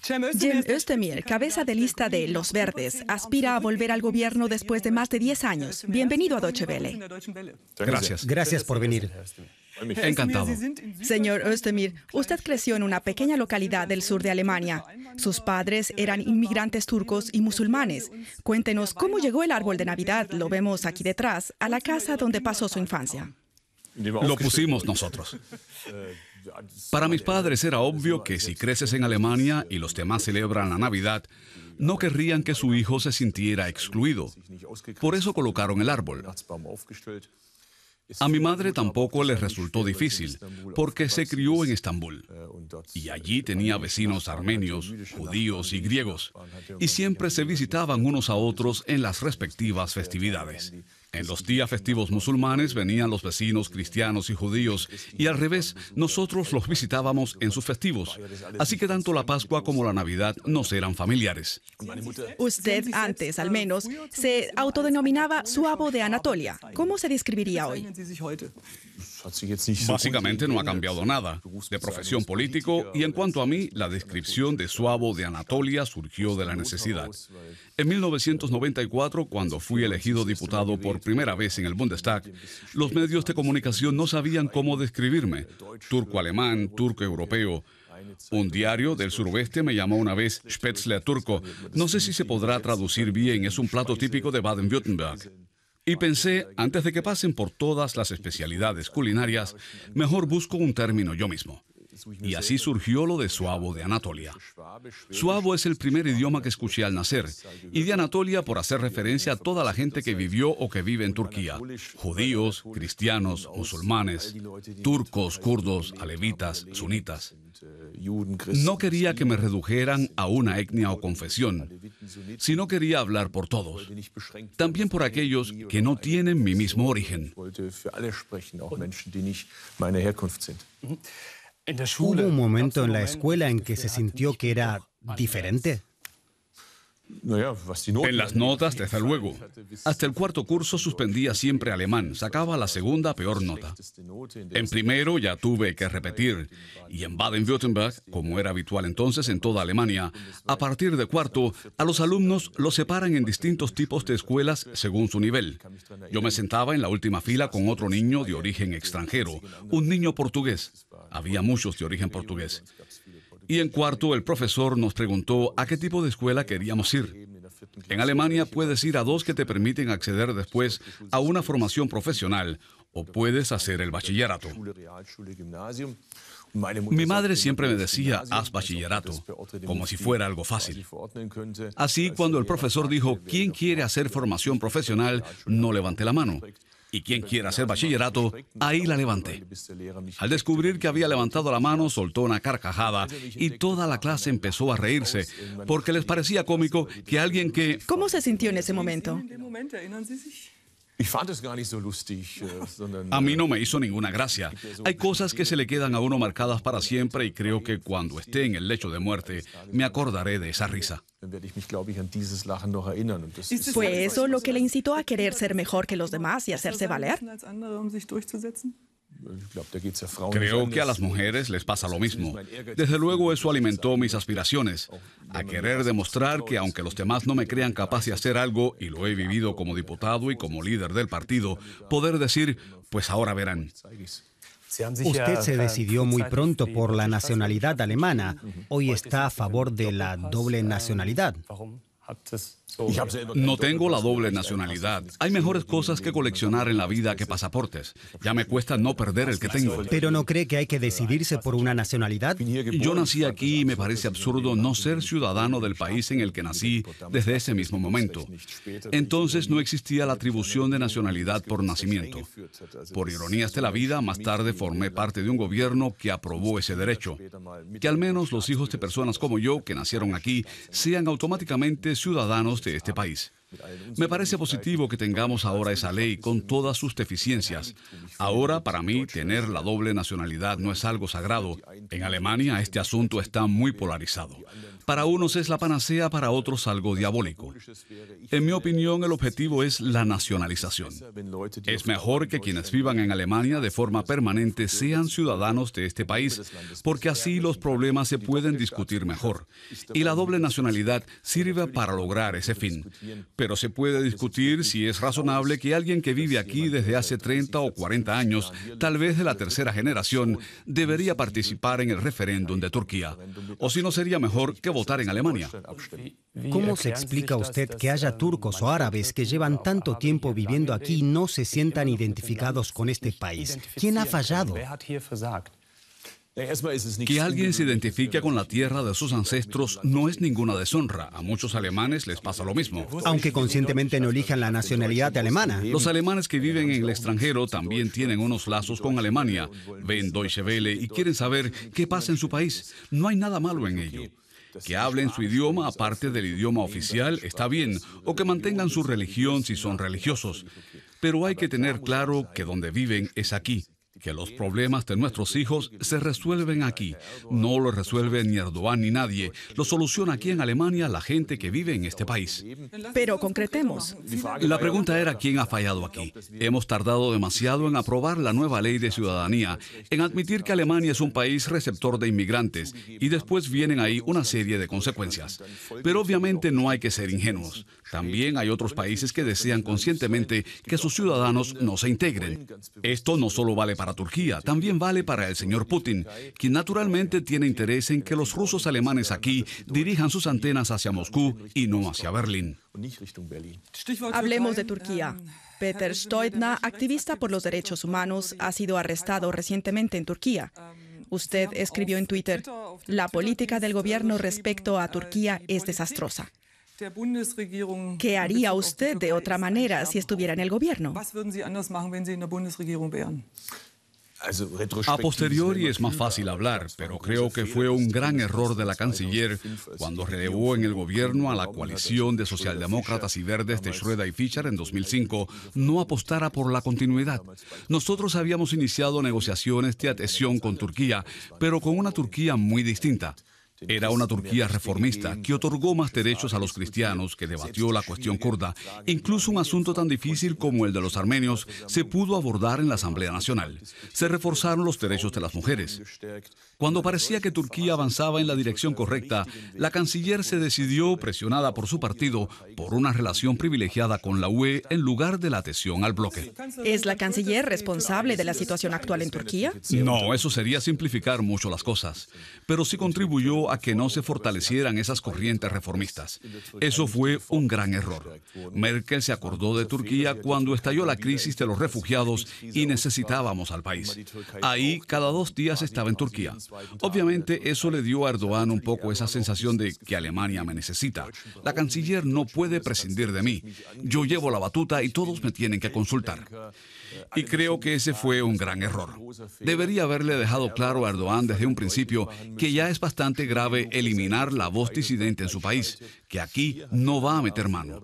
Cem Özdemir, cabeza de lista de Los Verdes, aspira a volver al gobierno después de más de 10 años. Bienvenido a Deutsche Welle. Gracias. Gracias por venir. Encantado. Señor Özdemir, usted creció en una pequeña localidad del sur de Alemania. Sus padres eran inmigrantes turcos y musulmanes. Cuéntenos cómo llegó el árbol de Navidad, lo vemos aquí detrás, a la casa donde pasó su infancia. Lo pusimos nosotros. Para mis padres era obvio que si creces en Alemania y los demás celebran la Navidad, no querrían que su hijo se sintiera excluido. Por eso colocaron el árbol. A mi madre tampoco le resultó difícil, porque se crió en Estambul. Y allí tenía vecinos armenios, judíos y griegos, y siempre se visitaban unos a otros en las respectivas festividades. En los días festivos musulmanes venían los vecinos cristianos y judíos, y al revés, nosotros los visitábamos en sus festivos. Así que tanto la Pascua como la Navidad nos eran familiares. Usted, antes al menos, se autodenominaba suavo de Anatolia. ¿Cómo se describiría hoy? Básicamente no ha cambiado nada. De profesión político, y en cuanto a mí, la descripción de suavo de Anatolia surgió de la necesidad. En 1994, cuando fui elegido diputado por primera vez en el Bundestag, los medios de comunicación no sabían cómo describirme. Turco-alemán, turco-europeo. Un diario del suroeste me llamó una vez Spätzle turco. No sé si se podrá traducir bien, es un plato típico de Baden-Württemberg. Y pensé, antes de que pasen por todas las especialidades culinarias, mejor busco un término yo mismo. Y así surgió lo de suavo de Anatolia. Suavo es el primer idioma que escuché al nacer, y de Anatolia por hacer referencia a toda la gente que vivió o que vive en Turquía. Judíos, cristianos, musulmanes, turcos, kurdos, alevitas, sunitas. No quería que me redujeran a una etnia o confesión, sino quería hablar por todos, también por aquellos que no tienen mi mismo origen. ¿Hubo un momento en la escuela en que se sintió que era diferente? En las notas, desde luego. Hasta el cuarto curso suspendía siempre alemán, sacaba la segunda peor nota. En primero ya tuve que repetir, y en Baden-Württemberg, como era habitual entonces en toda Alemania, a partir de cuarto, a los alumnos los separan en distintos tipos de escuelas según su nivel. Yo me sentaba en la última fila con otro niño de origen extranjero, un niño portugués. Había muchos de origen portugués. Y en cuarto, el profesor nos preguntó a qué tipo de escuela queríamos ir. En Alemania puedes ir a dos que te permiten acceder después a una formación profesional o puedes hacer el bachillerato. Mi madre siempre me decía, haz bachillerato, como si fuera algo fácil. Así, cuando el profesor dijo, ¿quién quiere hacer formación profesional? No levanté la mano. Y quien quiera hacer bachillerato, ahí la levanté. Al descubrir que había levantado la mano, soltó una carcajada y toda la clase empezó a reírse, porque les parecía cómico que alguien que... ¿Cómo se sintió en ese momento? A mí no me hizo ninguna gracia. Hay cosas que se le quedan a uno marcadas para siempre y creo que cuando esté en el lecho de muerte me acordaré de esa risa. ¿Fue eso lo que le incitó a querer ser mejor que los demás y hacerse valer? Creo que a las mujeres les pasa lo mismo. Desde luego eso alimentó mis aspiraciones, a querer demostrar que aunque los demás no me crean capaz de hacer algo, y lo he vivido como diputado y como líder del partido, poder decir, pues ahora verán. Usted se decidió muy pronto por la nacionalidad alemana. Hoy está a favor de la doble nacionalidad. No tengo la doble nacionalidad. Hay mejores cosas que coleccionar en la vida que pasaportes. Ya me cuesta no perder el que tengo. ¿Pero no cree que hay que decidirse por una nacionalidad? Yo nací aquí y me parece absurdo no ser ciudadano del país en el que nací desde ese mismo momento. Entonces no existía la atribución de nacionalidad por nacimiento. Por ironías de la vida, más tarde formé parte de un gobierno que aprobó ese derecho. Que al menos los hijos de personas como yo, que nacieron aquí, sean automáticamente ciudadanos de este país. Me parece positivo que tengamos ahora esa ley con todas sus deficiencias. Ahora, para mí, tener la doble nacionalidad no es algo sagrado. En Alemania, este asunto está muy polarizado. Para unos es la panacea, para otros algo diabólico. En mi opinión, el objetivo es la nacionalización. Es mejor que quienes vivan en Alemania de forma permanente sean ciudadanos de este país, porque así los problemas se pueden discutir mejor. Y la doble nacionalidad sirve para lograr ese fin. Pero se puede discutir si es razonable que alguien que vive aquí desde hace 30 o 40 años, tal vez de la tercera generación, debería participar en el referéndum de Turquía. O si no sería mejor que votar en Alemania. ¿Cómo se explica usted que haya turcos o árabes que llevan tanto tiempo viviendo aquí y no se sientan identificados con este país? ¿Quién ha fallado? Que alguien se identifique con la tierra de sus ancestros no es ninguna deshonra. A muchos alemanes les pasa lo mismo. Aunque conscientemente no elijan la nacionalidad alemana. Los alemanes que viven en el extranjero también tienen unos lazos con Alemania. Ven Deutsche Welle y quieren saber qué pasa en su país. No hay nada malo en ello. Que hablen su idioma aparte del idioma oficial está bien, o que mantengan su religión si son religiosos. Pero hay que tener claro que donde viven es aquí. Que los problemas de nuestros hijos se resuelven aquí. No lo resuelve ni Erdogan ni nadie. Lo soluciona aquí en Alemania la gente que vive en este país. Pero concretemos. La pregunta era quién ha fallado aquí. Hemos tardado demasiado en aprobar la nueva ley de ciudadanía, en admitir que Alemania es un país receptor de inmigrantes, y después vienen ahí una serie de consecuencias. Pero obviamente no hay que ser ingenuos. También hay otros países que desean conscientemente que sus ciudadanos no se integren. Esto no solo vale para Turquía, también vale para el señor Putin, quien naturalmente tiene interés en que los rusos alemanes aquí dirijan sus antenas hacia Moscú y no hacia Berlín. Hablemos de Turquía. Peter Stoitner, activista por los derechos humanos, ha sido arrestado recientemente en Turquía. Usted escribió en Twitter: la política del gobierno respecto a Turquía es desastrosa. ¿Qué haría usted de otra manera si estuviera en el gobierno? A posteriori es más fácil hablar, pero creo que fue un gran error de la canciller cuando relevó en el gobierno a la coalición de socialdemócratas y verdes de Schröder y Fischer en 2005 no apostara por la continuidad. Nosotros habíamos iniciado negociaciones de adhesión con Turquía, pero con una Turquía muy distinta. Era una Turquía reformista que otorgó más derechos a los cristianos, que debatió la cuestión kurda. Incluso un asunto tan difícil como el de los armenios se pudo abordar en la Asamblea Nacional. Se reforzaron los derechos de las mujeres. Cuando parecía que Turquía avanzaba en la dirección correcta, la canciller se decidió, presionada por su partido, por una relación privilegiada con la UE en lugar de la adhesión al bloque. ¿Es la canciller responsable de la situación actual en Turquía? No, eso sería simplificar mucho las cosas. Pero sí contribuyó a que no se fortalecieran esas corrientes reformistas. Eso fue un gran error. Merkel se acordó de Turquía cuando estalló la crisis de los refugiados y necesitábamos al país. Ahí, cada 2 días estaba en Turquía. Obviamente, eso le dio a Erdogan un poco esa sensación de que Alemania me necesita. La canciller no puede prescindir de mí. Yo llevo la batuta y todos me tienen que consultar. Y creo que ese fue un gran error. Debería haberle dejado claro a Erdogan desde un principio que ya es bastante grave eliminar la voz disidente en su país, que aquí no va a meter mano.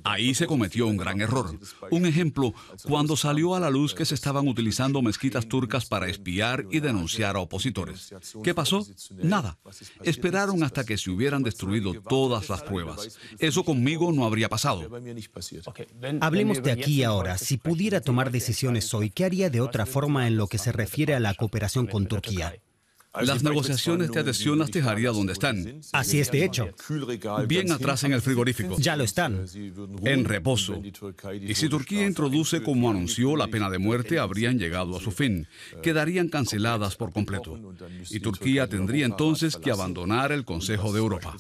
Ahí se cometió un gran error. Un ejemplo, cuando salió a la luz que se estaban utilizando mezquitas turcas para espiar y denunciar a opositores. ¿Qué pasó? Nada. Esperaron hasta que se hubieran destruido todas las pruebas. Eso conmigo no habría pasado. Hablemos de aquí y ahora. Si pudiera tomar decisiones hoy, ¿qué haría de otra forma en lo que se refiere a la cooperación con Turquía? Las negociaciones de adhesión las dejaría donde están. Así es, de hecho. Bien atrás en el frigorífico. Ya lo están. En reposo. Y si Turquía introduce, como anunció, la pena de muerte, habrían llegado a su fin. Quedarían canceladas por completo. Y Turquía tendría entonces que abandonar el Consejo de Europa.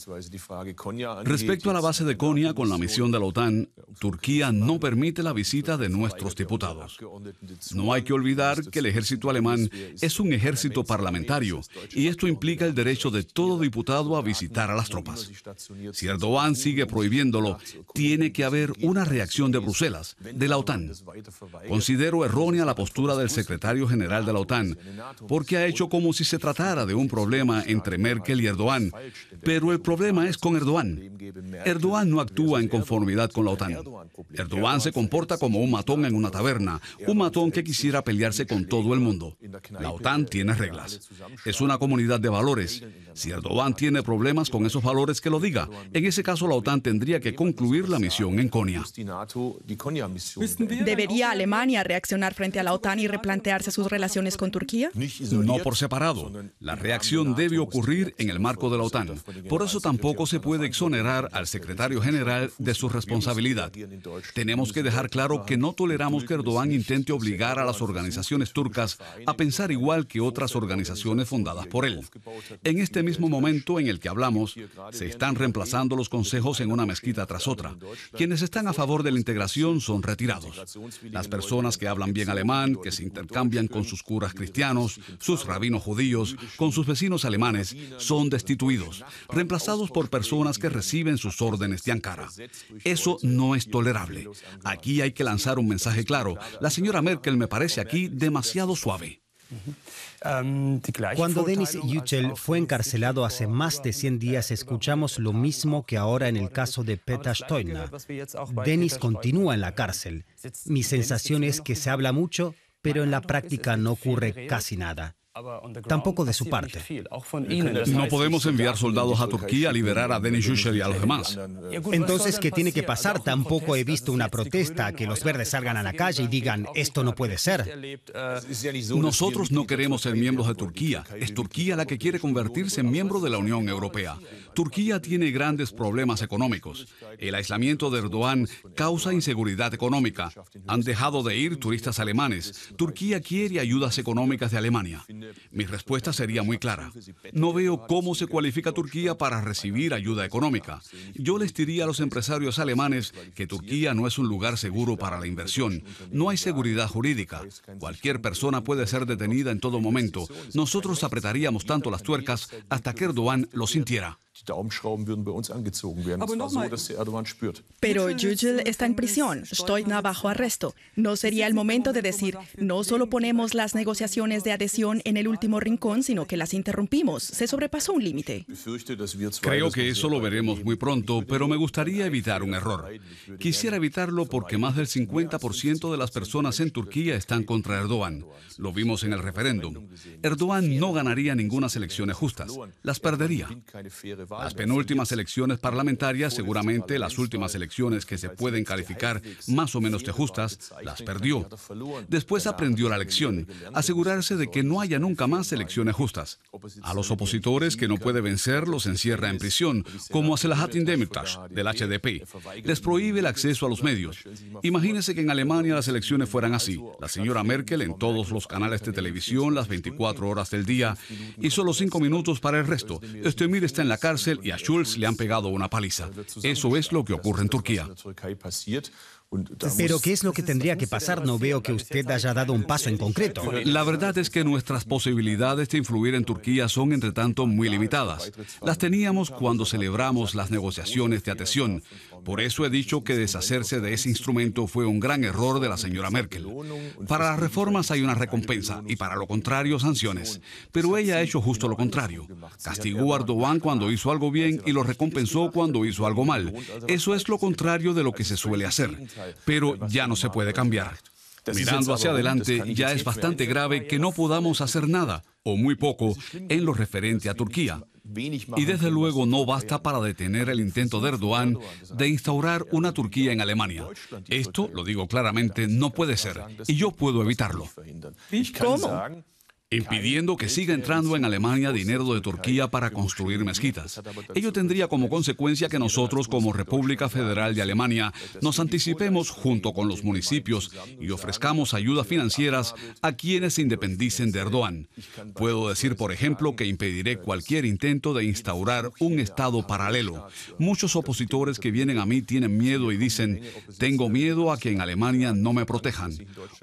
Respecto a la base de Konya con la misión de la OTAN, Turquía no permite la visita de nuestros diputados. No hay que olvidar que el ejército alemán es un ejército parlamentario. y esto implica el derecho de todo diputado a visitar a las tropas. Si Erdogan sigue prohibiéndolo, tiene que haber una reacción de Bruselas, de la OTAN. Considero errónea la postura del secretario general de la OTAN, porque ha hecho como si se tratara de un problema entre Merkel y Erdogan, pero el problema es con Erdogan. Erdogan no actúa en conformidad con la OTAN. Erdogan se comporta como un matón en una taberna, un matón que quisiera pelearse con todo el mundo. La OTAN tiene reglas. Es una comunidad de valores. Si Erdogan tiene problemas con esos valores, que lo diga. En ese caso, la OTAN tendría que concluir la misión en Konya. ¿Debería Alemania reaccionar frente a la OTAN y replantearse sus relaciones con Turquía? No por separado. La reacción debe ocurrir en el marco de la OTAN. Por eso tampoco se puede exonerar al secretario general de su responsabilidad. Tenemos que dejar claro que no toleramos que Erdogan intente obligar a las organizaciones turcas a pensar igual que otras organizaciones fundadas por él. En este mismo momento en el que hablamos, se están reemplazando los consejos en una mezquita tras otra. Quienes están a favor de la integración son retirados. Las personas que hablan bien alemán, que se intercambian con sus curas cristianos, sus rabinos judíos, con sus vecinos alemanes, son destituidos, reemplazados por personas que reciben sus órdenes de Ankara. Eso no es tolerable. Aquí hay que lanzar un mensaje claro. La señora Merkel me parece aquí demasiado suave. Cuando Denis Yücel fue encarcelado hace más de 100 días, escuchamos lo mismo que ahora en el caso de Peter Stoitner. Denis continúa en la cárcel. Mi sensación es que se habla mucho, pero en la práctica no ocurre casi nada. Tampoco de su parte. No podemos enviar soldados a Turquía a liberar a Denis Yücel y a los demás. Entonces, ¿qué tiene que pasar? Tampoco he visto una protesta, que los verdes salgan a la calle y digan, esto no puede ser. Nosotros no queremos ser miembros de Turquía. Es Turquía la que quiere convertirse en miembro de la Unión Europea. Turquía tiene grandes problemas económicos. El aislamiento de Erdogan causa inseguridad económica. Han dejado de ir turistas alemanes. Turquía quiere ayudas económicas de Alemania. Mi respuesta sería muy clara. No veo cómo se cualifica Turquía para recibir ayuda económica. Yo les diría a los empresarios alemanes que Turquía no es un lugar seguro para la inversión. No hay seguridad jurídica. Cualquier persona puede ser detenida en todo momento. Nosotros apretaríamos tanto las tuercas hasta que Erdogan lo sintiera. Pero Yücel está en prisión, Stoitner bajo arresto. ¿No sería el momento de decir, no solo ponemos las negociaciones de adhesión en el último rincón, sino que las interrumpimos? Se sobrepasó un límite. Creo que eso lo veremos muy pronto, pero me gustaría evitar un error. Quisiera evitarlo porque más del 50% de las personas en Turquía están contra Erdogan. Lo vimos en el referéndum. Erdogan no ganaría ninguna elecciones justas. Las perdería. Las penúltimas elecciones parlamentarias, seguramente las últimas elecciones que se pueden calificar más o menos de justas, las perdió. Después aprendió la lección, asegurarse de que no haya nunca más elecciones justas. A los opositores que no puede vencer los encierra en prisión, como a Selahattin Demirtas, del HDP. Les prohíbe el acceso a los medios. Imagínense que en Alemania las elecciones fueran así. La señora Merkel en todos los canales de televisión las 24 horas del día y solo 5 minutos para el resto. Özdemir está en la cárcel y a Schulz le han pegado una paliza. Eso es lo que ocurre en Turquía. Pero ¿qué es lo que tendría que pasar? No veo que usted haya dado un paso en concreto. La verdad es que nuestras posibilidades de influir en Turquía son, entre tanto, muy limitadas. Las teníamos cuando celebramos las negociaciones de adhesión. Por eso he dicho que deshacerse de ese instrumento fue un gran error de la señora Merkel. Para las reformas hay una recompensa y para lo contrario sanciones. Pero ella ha hecho justo lo contrario. Castigó a Erdogan cuando hizo algo bien y lo recompensó cuando hizo algo mal. Eso es lo contrario de lo que se suele hacer. Pero ya no se puede cambiar. Mirando hacia adelante, ya es bastante grave que no podamos hacer nada, o muy poco, en lo referente a Turquía. Y desde luego no basta para detener el intento de Erdogan de instaurar una Turquía en Alemania. Esto, lo digo claramente, no puede ser, y yo puedo evitarlo. ¿Cómo? Impidiendo que siga entrando en Alemania dinero de Turquía para construir mezquitas. Ello tendría como consecuencia que nosotros, como República Federal de Alemania, nos anticipemos junto con los municipios y ofrezcamos ayudas financieras a quienes se independicen de Erdogan. Puedo decir, por ejemplo, que impediré cualquier intento de instaurar un Estado paralelo. Muchos opositores que vienen a mí tienen miedo y dicen, tengo miedo a que en Alemania no me protejan.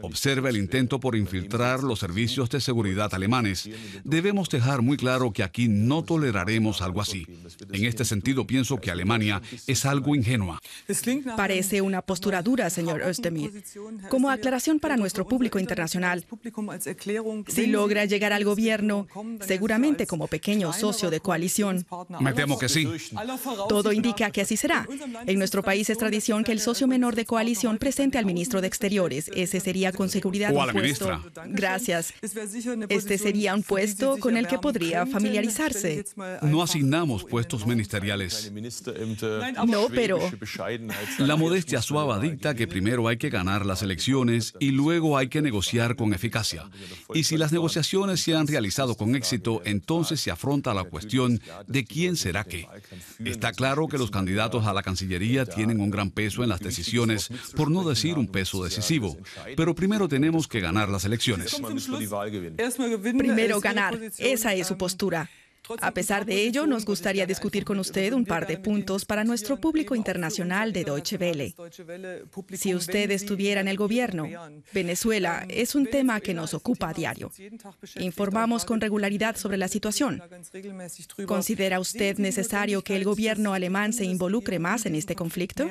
Observe el intento por infiltrar los servicios de seguridad seguridad alemanes, debemos dejar muy claro que aquí no toleraremos algo así. En este sentido, pienso que Alemania es algo ingenua. Parece una postura dura, señor Özdemir. Como aclaración para nuestro público internacional, si logra llegar al gobierno, seguramente como pequeño socio de coalición. Me temo que sí. Todo indica que así será. En nuestro país es tradición que el socio menor de coalición presente al ministro de Exteriores. Ese sería con seguridad o a un la puesto. ministra. Gracias. Este sería un puesto con el que podría familiarizarse. No asignamos puestos ministeriales. No, pero La modestia suave dicta que primero hay que ganar las elecciones y luego hay que negociar con eficacia. Y si las negociaciones se han realizado con éxito, entonces se afronta la cuestión de quién será qué. Está claro que los candidatos a la Cancillería tienen un gran peso en las decisiones, por no decir un peso decisivo. Pero primero tenemos que ganar las elecciones. primero ganar. Esa es su postura. A pesar de ello, nos gustaría discutir con usted un par de puntos para nuestro público internacional de Deutsche Welle. Si usted estuviera en el gobierno, Venezuela es un tema que nos ocupa a diario. Informamos con regularidad sobre la situación. ¿Considera usted necesario que el gobierno alemán se involucre más en este conflicto?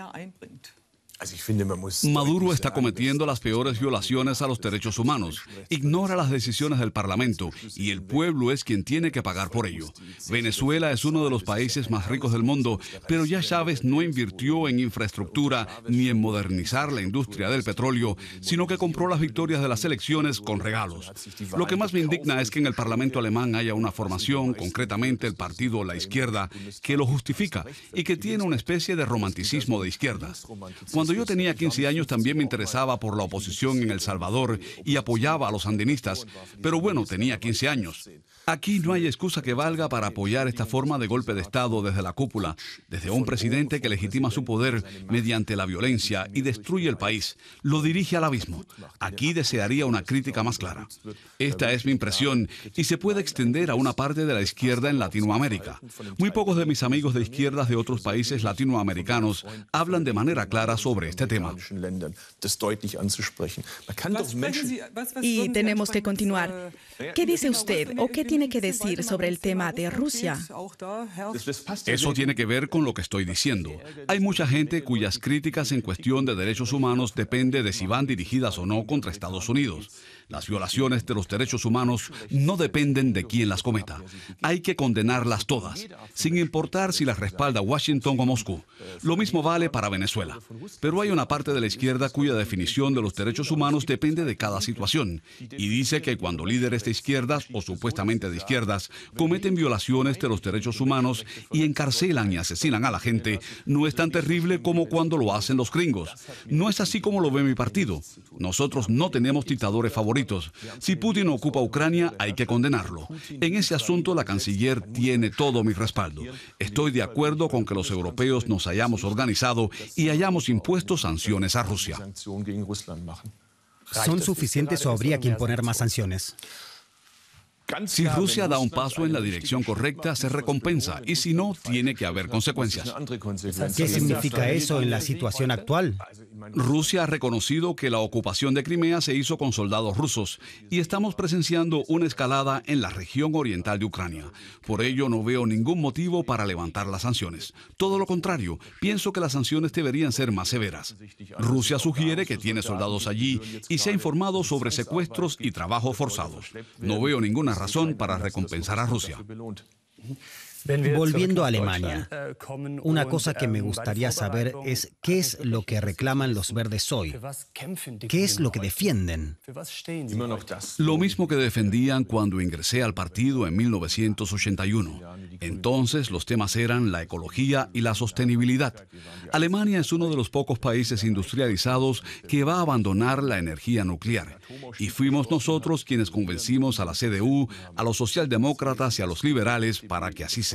Maduro está cometiendo las peores violaciones a los derechos humanos. Ignora las decisiones del Parlamento y el pueblo es quien tiene que pagar por ello. Venezuela es uno de los países más ricos del mundo, pero ya Chávez no invirtió en infraestructura ni en modernizar la industria del petróleo, sino que compró las victorias de las elecciones con regalos. Lo que más me indigna es que en el Parlamento alemán haya una formación, concretamente el partido La Izquierda, que lo justifica y que tiene una especie de romanticismo de izquierdas. Cuando yo tenía 15 años también me interesaba por la oposición en El Salvador y apoyaba a los sandinistas, pero bueno, tenía 15 años. Aquí no hay excusa que valga para apoyar esta forma de golpe de Estado desde la cúpula, desde un presidente que legitima su poder mediante la violencia y destruye el país, lo dirige al abismo. Aquí desearía una crítica más clara. Esta es mi impresión y se puede extender a una parte de la izquierda en Latinoamérica. Muy pocos de mis amigos de izquierdas de otros países latinoamericanos hablan de manera clara sobre este tema. Y tenemos que continuar. ¿Qué dice usted o qué tiene que decir sobre el tema de Rusia? Eso tiene que ver con lo que estoy diciendo. Hay mucha gente cuyas críticas en cuestión de derechos humanos depende de si van dirigidas o no contra Estados Unidos. Las violaciones de los derechos humanos no dependen de quién las cometa. Hay que condenarlas todas, sin importar si las respalda Washington o Moscú. Lo mismo vale para Venezuela. Pero hay una parte de la izquierda cuya definición de los derechos humanos depende de cada situación y dice que cuando líderes de izquierdas o supuestamente de izquierdas cometen violaciones de los derechos humanos y encarcelan y asesinan a la gente, no es tan terrible como cuando lo hacen los gringos. No es así como lo ve mi partido. Nosotros no tenemos dictadores favoritos. Si Putin ocupa Ucrania, hay que condenarlo. En ese asunto, la canciller tiene todo mi respaldo. Estoy de acuerdo con que los europeos nos hayamos organizado y hayamos impuesto sanciones a Rusia. ¿Son suficientes o habría que imponer más sanciones? Si Rusia da un paso en la dirección correcta, se recompensa, y si no, tiene que haber consecuencias. ¿Qué significa eso en la situación actual? Rusia ha reconocido que la ocupación de Crimea se hizo con soldados rusos y estamos presenciando una escalada en la región oriental de Ucrania. Por ello, no veo ningún motivo para levantar las sanciones. Todo lo contrario, pienso que las sanciones deberían ser más severas. Rusia sugiere que tiene soldados allí y se ha informado sobre secuestros y trabajos forzados. No veo ninguna razón para recompensar a Rusia. Volviendo a Alemania, una cosa que me gustaría saber es qué es lo que reclaman los verdes hoy. ¿Qué es lo que defienden? Lo mismo que defendían cuando ingresé al partido en 1981. Entonces los temas eran la ecología y la sostenibilidad. Alemania es uno de los pocos países industrializados que va a abandonar la energía nuclear. Y fuimos nosotros quienes convencimos a la CDU, a los socialdemócratas y a los liberales para que así sea.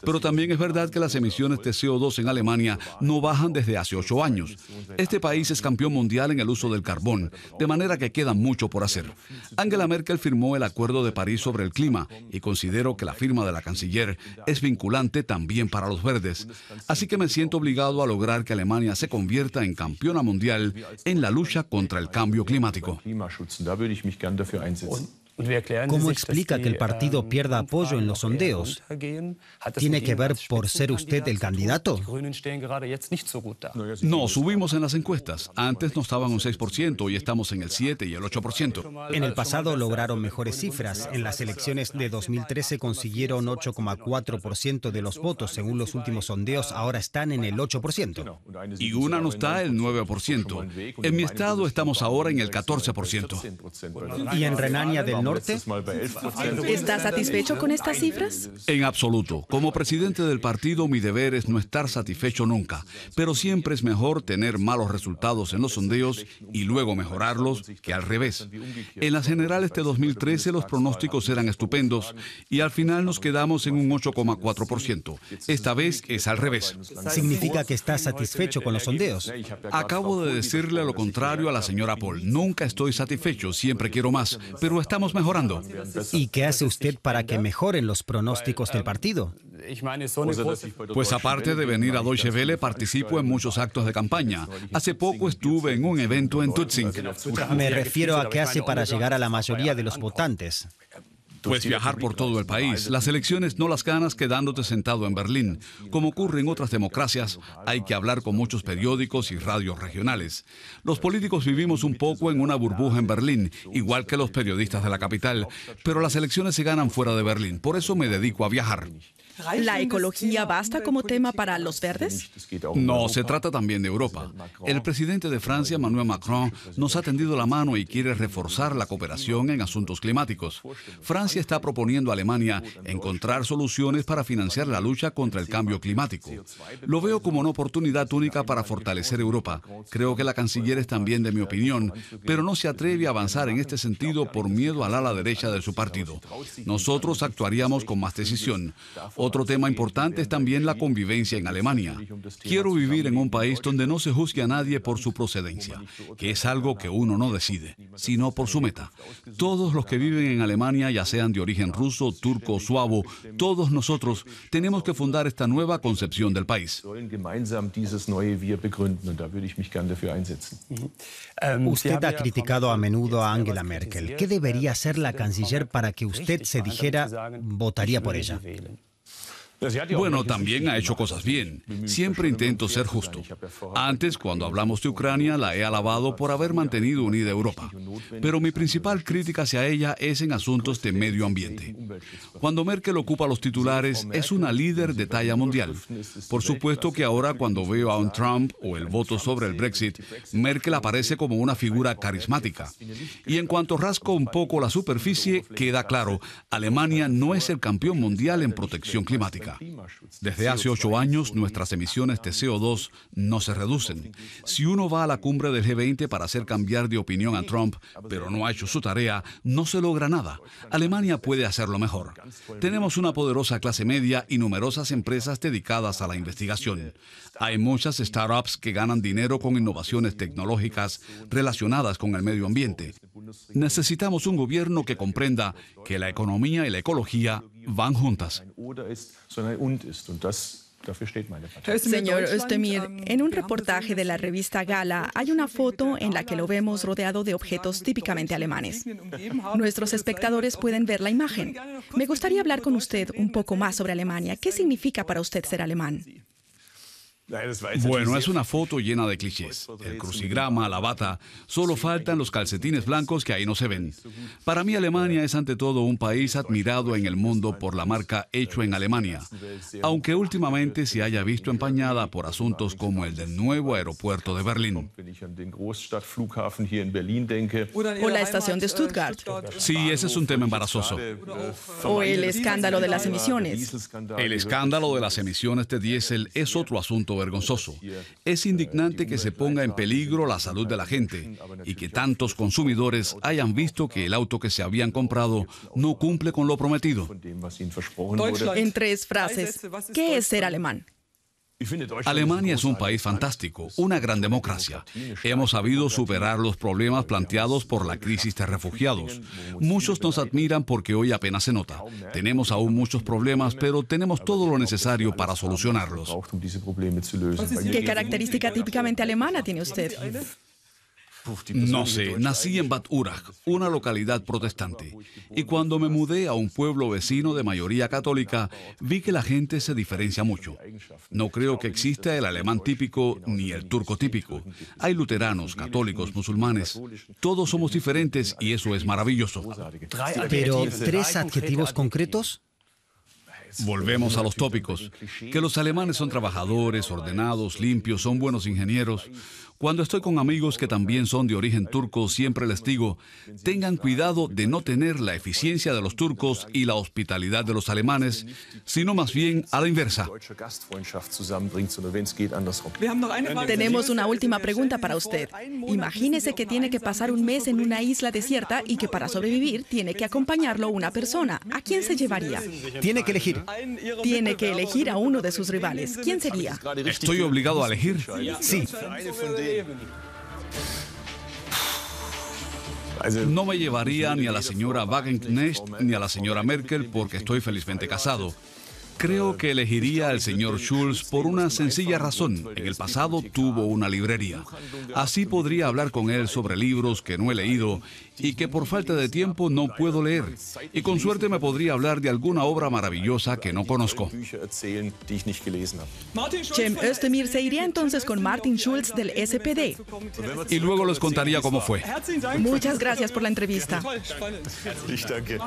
Pero también es verdad que las emisiones de CO2 en Alemania no bajan desde hace 8 años. Este país es campeón mundial en el uso del carbón, de manera que queda mucho por hacer. Angela Merkel firmó el Acuerdo de París sobre el clima y considero que la firma de la canciller es vinculante también para los verdes. Así que me siento obligado a lograr que Alemania se convierta en campeona mundial en la lucha contra el cambio climático. ¿Cómo explica que el partido pierda apoyo en los sondeos? ¿Tiene que ver por ser usted el candidato? No, subimos en las encuestas. Antes no estaban un 6% y estamos en el 7 y el 8%. En el pasado lograron mejores cifras. En las elecciones de 2013 consiguieron 8,4% de los votos. Según los últimos sondeos, ahora están en el 8%. Y una nos da el 9%. En mi estado estamos ahora en el 14%. ¿Y en Renania del Norte? ¿Está satisfecho con estas cifras? En absoluto. Como presidente del partido, mi deber es no estar satisfecho nunca. Pero siempre es mejor tener malos resultados en los sondeos y luego mejorarlos que al revés. En las generales de 2013 los pronósticos eran estupendos y al final nos quedamos en un 8,4%. Esta vez es al revés. ¿Significa que está satisfecho con los sondeos? Acabo de decirle lo contrario a la señora Paul. Nunca estoy satisfecho, siempre quiero más, pero estamos mejorando. ¿Y qué hace usted para que mejoren los pronósticos del partido? Pues aparte de venir a Deutsche Welle, participo en muchos actos de campaña. Hace poco estuve en un evento en Tutzing. Me refiero a qué hace para llegar a la mayoría de los votantes. Pues viajar por todo el país. Las elecciones no las ganas quedándote sentado en Berlín. Como ocurre en otras democracias, hay que hablar con muchos periódicos y radios regionales. Los políticos vivimos un poco en una burbuja en Berlín, igual que los periodistas de la capital, pero las elecciones se ganan fuera de Berlín. Por eso me dedico a viajar. ¿La ecología basta como tema para los verdes? No, se trata también de Europa. El presidente de Francia, Emmanuel Macron, nos ha tendido la mano y quiere reforzar la cooperación en asuntos climáticos. Francia está proponiendo a Alemania encontrar soluciones para financiar la lucha contra el cambio climático. Lo veo como una oportunidad única para fortalecer Europa. Creo que la canciller es también de mi opinión, pero no se atreve a avanzar en este sentido por miedo al ala derecha de su partido. Nosotros actuaríamos con más decisión. Otro tema importante es también la convivencia en Alemania. Quiero vivir en un país donde no se juzgue a nadie por su procedencia, que es algo que uno no decide, sino por su meta. Todos los que viven en Alemania, ya sean de origen ruso, turco o suabo, todos nosotros tenemos que fundar esta nueva concepción del país. Usted ha criticado a menudo a Angela Merkel. ¿Qué debería hacer la canciller para que usted se dijera votaría por ella? Bueno, también ha hecho cosas bien. Siempre intento ser justo. Antes, cuando hablamos de Ucrania, la he alabado por haber mantenido unida Europa. Pero mi principal crítica hacia ella es en asuntos de medio ambiente. Cuando Merkel ocupa los titulares, es una líder de talla mundial. Por supuesto que ahora, cuando veo a un Trump o el voto sobre el Brexit, Merkel aparece como una figura carismática. Y en cuanto rasco un poco la superficie, queda claro, Alemania no es el campeón mundial en protección climática. Desde hace 8 años, nuestras emisiones de CO2 no se reducen. Si uno va a la cumbre del G20 para hacer cambiar de opinión a Trump, pero no ha hecho su tarea, no se logra nada. Alemania puede hacerlo mejor. Tenemos una poderosa clase media y numerosas empresas dedicadas a la investigación. Hay muchas startups que ganan dinero con innovaciones tecnológicas relacionadas con el medio ambiente. Necesitamos un gobierno que comprenda que la economía y la ecología van juntas. Señor Özdemir, en un reportaje de la revista Gala hay una foto en la que lo vemos rodeado de objetos típicamente alemanes. Nuestros espectadores pueden ver la imagen. Me gustaría hablar con usted un poco más sobre Alemania. ¿Qué significa para usted ser alemán? Bueno, es una foto llena de clichés. El crucigrama, la bata, solo faltan los calcetines blancos que ahí no se ven. Para mí, Alemania es ante todo un país admirado en el mundo por la marca Hecho en Alemania, aunque últimamente se haya visto empañada por asuntos como el del nuevo aeropuerto de Berlín. O la estación de Stuttgart. Sí, ese es un tema embarazoso. O el escándalo de las emisiones. El escándalo de las emisiones de diésel es otro asunto vergonzoso. Es indignante que se ponga en peligro la salud de la gente y que tantos consumidores hayan visto que el auto que se habían comprado no cumple con lo prometido. En 3 frases, ¿qué es ser alemán? Alemania es un país fantástico, una gran democracia. Hemos sabido superar los problemas planteados por la crisis de refugiados. Muchos nos admiran porque hoy apenas se nota. Tenemos aún muchos problemas, pero tenemos todo lo necesario para solucionarlos. ¿Qué característica típicamente alemana tiene usted? No sé, nací en Bad Urach, una localidad protestante, y cuando me mudé a un pueblo vecino de mayoría católica, vi que la gente se diferencia mucho. No creo que exista el alemán típico ni el turco típico. Hay luteranos, católicos, musulmanes. Todos somos diferentes y eso es maravilloso. Pero, ¿3 adjetivos concretos? Volvemos a los tópicos. Que los alemanes son trabajadores, ordenados, limpios, son buenos ingenieros. Cuando estoy con amigos que también son de origen turco, siempre les digo, tengan cuidado de no tener la eficiencia de los turcos y la hospitalidad de los alemanes, sino más bien a la inversa. Tenemos una última pregunta para usted. Imagínese que tiene que pasar un mes en una isla desierta y que para sobrevivir tiene que acompañarlo una persona. ¿A quién se llevaría? Tiene que elegir. Tiene que elegir a uno de sus rivales. ¿Quién sería? ¿Estoy obligado a elegir? Sí. No me llevaría ni a la señora Wagenknecht ni a la señora Merkel porque estoy felizmente casado. Creo que elegiría al señor Schulz por una sencilla razón. En el pasado tuvo una librería. Así podría hablar con él sobre libros que no he leído y que por falta de tiempo no puedo leer. Y con suerte me podría hablar de alguna obra maravillosa que no conozco. Cem Özdemir se iría entonces con Martin Schulz del SPD. Y luego les contaría cómo fue. Muchas gracias por la entrevista. Ich danke.